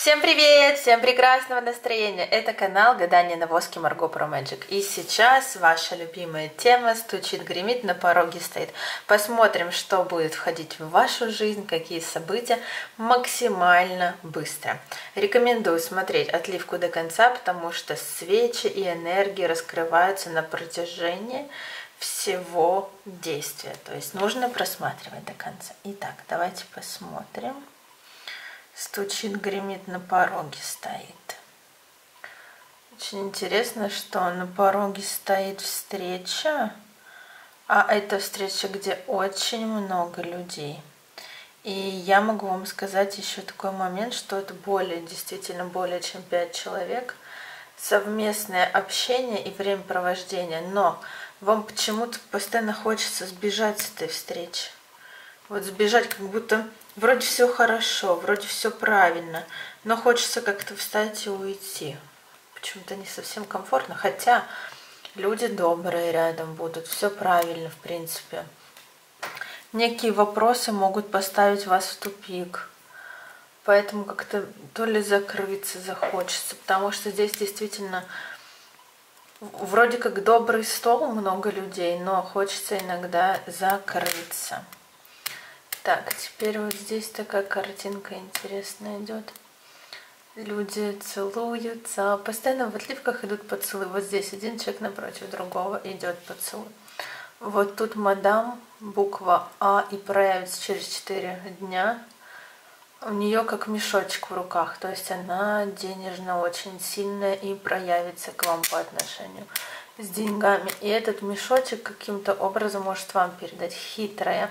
Всем привет! Всем прекрасного настроения! Это канал Гадание на воске Марго Про Magic. И сейчас ваша любимая тема стучит, гремит, на пороге стоит. Посмотрим, что будет входить в вашу жизнь, какие события максимально быстро. Рекомендую смотреть отливку до конца, потому что свечи и энергии раскрываются на протяжении всего действия. То есть нужно просматривать до конца. Итак, давайте посмотрим. Стучит, гремит, на пороге стоит. Очень интересно, что на пороге стоит встреча, а это встреча, где очень много людей. И я могу вам сказать еще такой момент, что это действительно более чем 5 человек, совместное общение и времяпровождение, но вам почему-то постоянно хочется сбежать с этой встречи. Вот сбежать, как будто вроде все хорошо, вроде все правильно, но хочется как-то встать и уйти. Почему-то не совсем комфортно, хотя люди добрые рядом будут, все правильно в принципе. Некие вопросы могут поставить вас в тупик, поэтому как-то то ли закрыться захочется, потому что здесь действительно вроде как добрый стол, много людей, но хочется иногда закрыться. Так, теперь вот здесь такая картинка интересная идет. Люди целуются. Постоянно в отливках идут поцелуи. Вот здесь один человек напротив другого идет поцелуй. Вот тут мадам, буква А, и проявится через 4 дня. У нее как мешочек в руках. То есть она денежно очень сильная и проявится к вам по отношению с деньгами. И этот мешочек каким-то образом может вам передать. Хитрая.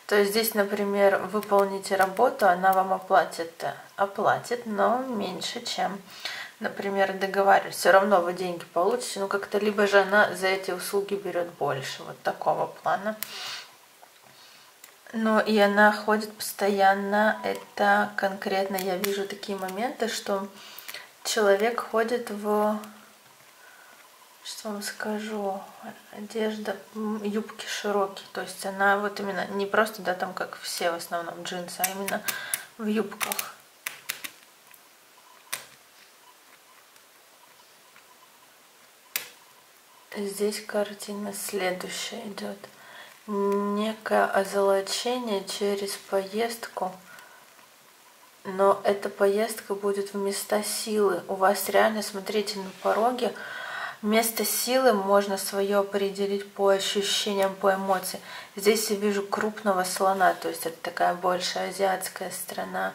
То есть здесь, например, выполните работу, она вам оплатит, но меньше, чем, например, договаривались. Все равно вы деньги получите, но как-то либо же она за эти услуги берет больше, вот такого плана. Ну и она ходит постоянно, это конкретно я вижу такие моменты, что человек ходит что вам скажу, одежда, юбки широкие, то есть она вот именно не просто, да, там как все в основном джинсы, а именно в юбках. Здесь картина следующая идет. Некое озолочение через поездку, но эта поездка будет в места силы. У вас реально, смотрите, на пороге место силы можно свое определить по ощущениям, по эмоциям. Здесь я вижу крупного слона, то есть это такая большая азиатская страна,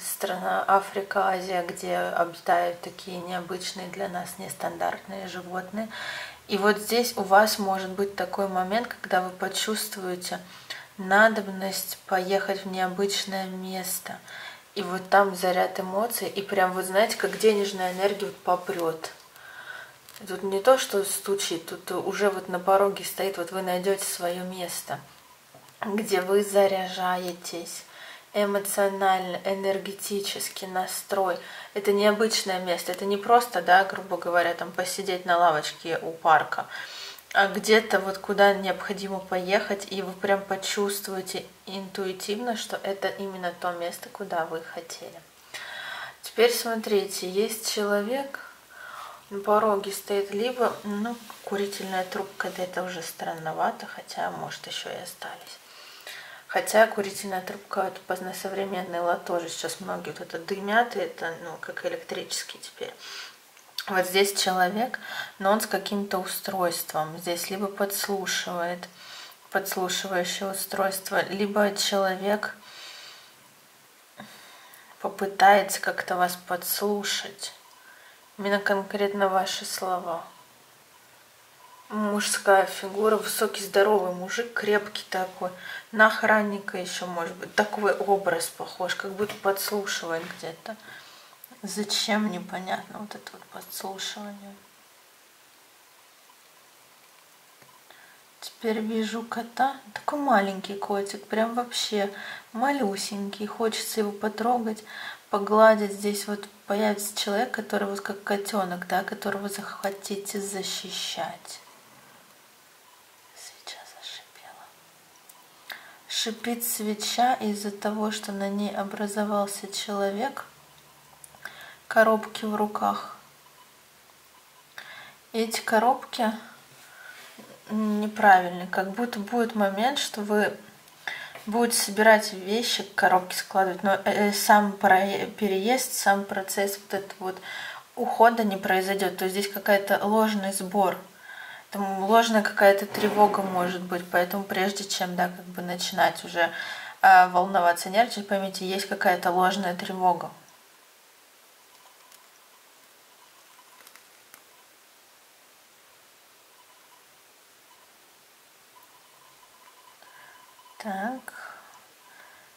страна Африка, Азия, где обитают такие необычные для нас нестандартные животные. И вот здесь у вас может быть такой момент, когда вы почувствуете надобность поехать в необычное место. И вот там заряд эмоций, и прям, вы знаете, как денежная энергия вот попрет. Тут не то, что стучит, тут уже вот на пороге стоит, вот вы найдете свое место, где вы заряжаетесь эмоционально, энергетически, настрой. Это необычное место, это не просто, да, грубо говоря, там посидеть на лавочке у парка, а где-то вот куда необходимо поехать, и вы прям почувствуете интуитивно, что это именно то место, куда вы хотели. Теперь смотрите, есть человек, на пороге стоит либо, курительная трубка, да это уже странновато, хотя, может, еще и остались. Хотя курительная трубка, это современный лад тоже сейчас многие вот это дымят, и это, как электрический теперь. Вот здесь человек, но он с каким-то устройством. Здесь либо подслушивающее устройство, либо человек попытается как-то вас подслушать. Именно конкретно ваши слова. Мужская фигура, высокий, здоровый мужик, крепкий такой. На охранника еще может быть. Такой образ похож, как будто подслушивает где-то. Зачем, непонятно, вот это вот подслушивание. Теперь вижу кота. Такой маленький котик, прям вообще малюсенький. Хочется его потрогать, погладить. Здесь вот появится человек, который вот как котенок, да, которого захотите защищать. Свеча зашипела. Шипит свеча из-за того, что на ней образовался человек. коробки в руках. Эти коробки неправильные, как будто будет момент, что вы будете собирать вещи, коробки складывать, но сам переезд, сам процесс вот этот вот ухода не произойдет. То есть здесь какая-то ложный сбор, там ложная какая-то тревога может быть, поэтому прежде чем, да, как бы начинать уже волноваться, нервничать, поймите, есть какая-то ложная тревога. Так,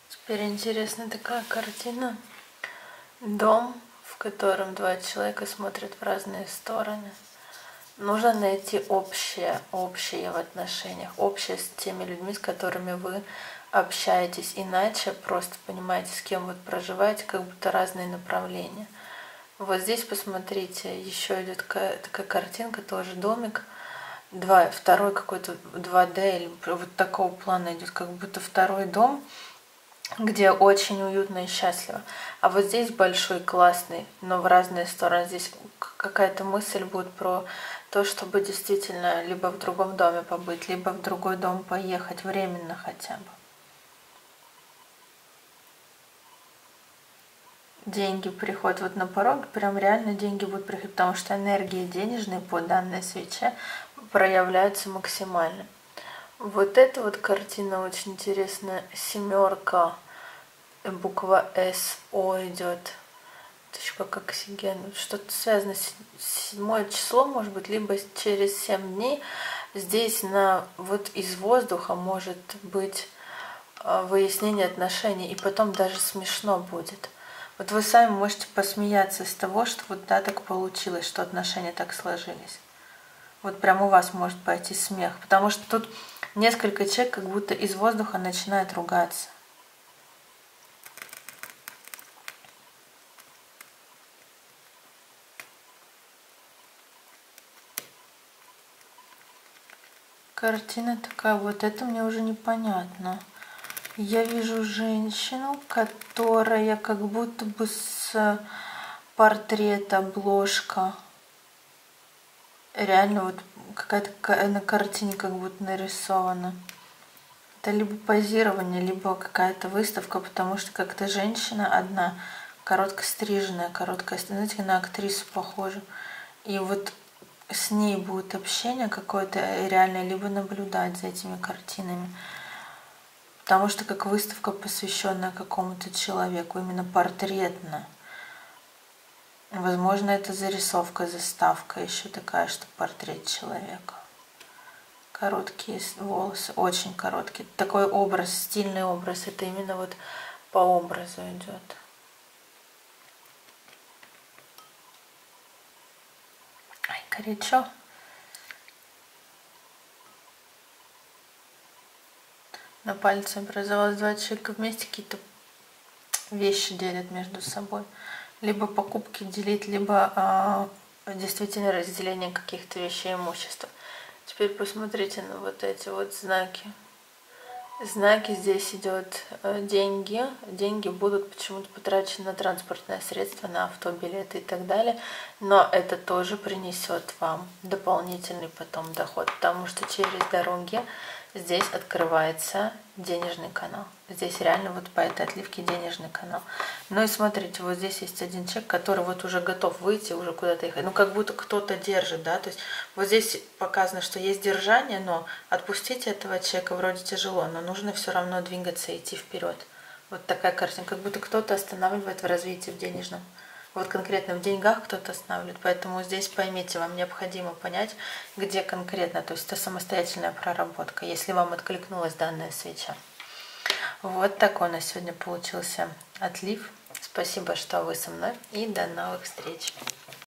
теперь интересная такая картина. Дом, в котором два человека смотрят в разные стороны. Нужно найти общее в отношениях, общее с теми людьми, с которыми вы общаетесь. Иначе просто понимаете, с кем вы проживаете, как будто разные направления. Вот здесь посмотрите, еще идет такая картинка, тоже домик. Второй какой-то 2D или вот такого плана идет, как будто второй дом, где очень уютно и счастливо. А вот здесь большой, классный, но в разные стороны. Здесь какая-то мысль будет про то, чтобы действительно либо в другом доме побыть, либо в другой дом поехать, временно хотя бы. Деньги приходят вот на порог, прям реально деньги будут приходить, потому что энергии денежные по данной свече проявляются максимально. Вот эта вот картина очень интересная. Семерка, буква СО идет. Точка как оксиген. Что-то связано с 7 число, может быть, либо через 7 дней. Здесь вот из воздуха может быть выяснение отношений, и потом даже смешно будет. Вот вы сами можете посмеяться с того, что вот да, так получилось, что отношения так сложились. Вот прям у вас может пойти смех, потому что тут несколько человек как будто из воздуха начинают ругаться. Картина такая, вот это мне уже непонятно. Я вижу женщину, которая как будто бы с портрета, обложка. Реально вот какая-то на картине как будто нарисована. Это либо позирование, либо какая-то выставка, потому что как-то женщина одна, коротко стриженная, знаете, на актрису похожа. И вот с ней будет общение какое-то реальное, либо наблюдать за этими картинами. Потому что как выставка, посвященная какому-то человеку, именно портретно. Возможно, это зарисовка, заставка еще такая, что портрет человека. Короткие волосы, очень короткие. Такой образ, стильный образ, это именно вот по образу идет. Ай, горячо. На пальце образовалось два человека вместе, какие-то вещи делят между собой. Либо покупки делить, либо действительно разделение каких-то вещей, имущества. Теперь посмотрите на вот эти вот знаки. Знаки здесь идет деньги. Деньги будут почему-то потрачены на транспортное средство, на автобилеты и так далее. Но это тоже принесет вам дополнительный потом доход, потому что через дороги здесь открывается денежный канал. Здесь реально вот по этой отливке денежный канал. Ну и смотрите, вот здесь есть один человек, который вот уже готов выйти, уже куда-то ехать. Ну как будто кто-то держит, да. То есть вот здесь показано, что есть держание, но отпустить этого человека вроде тяжело, но нужно все равно двигаться и идти вперед. Вот такая картина, как будто кто-то останавливает в развитии в денежном. Вот конкретно в деньгах кто-то останавливает. Поэтому здесь поймите, вам необходимо понять, где конкретно. То есть это самостоятельная проработка, если вам откликнулась данная свеча. Вот такой у нас сегодня получился отлив. Спасибо, что вы со мной. И до новых встреч.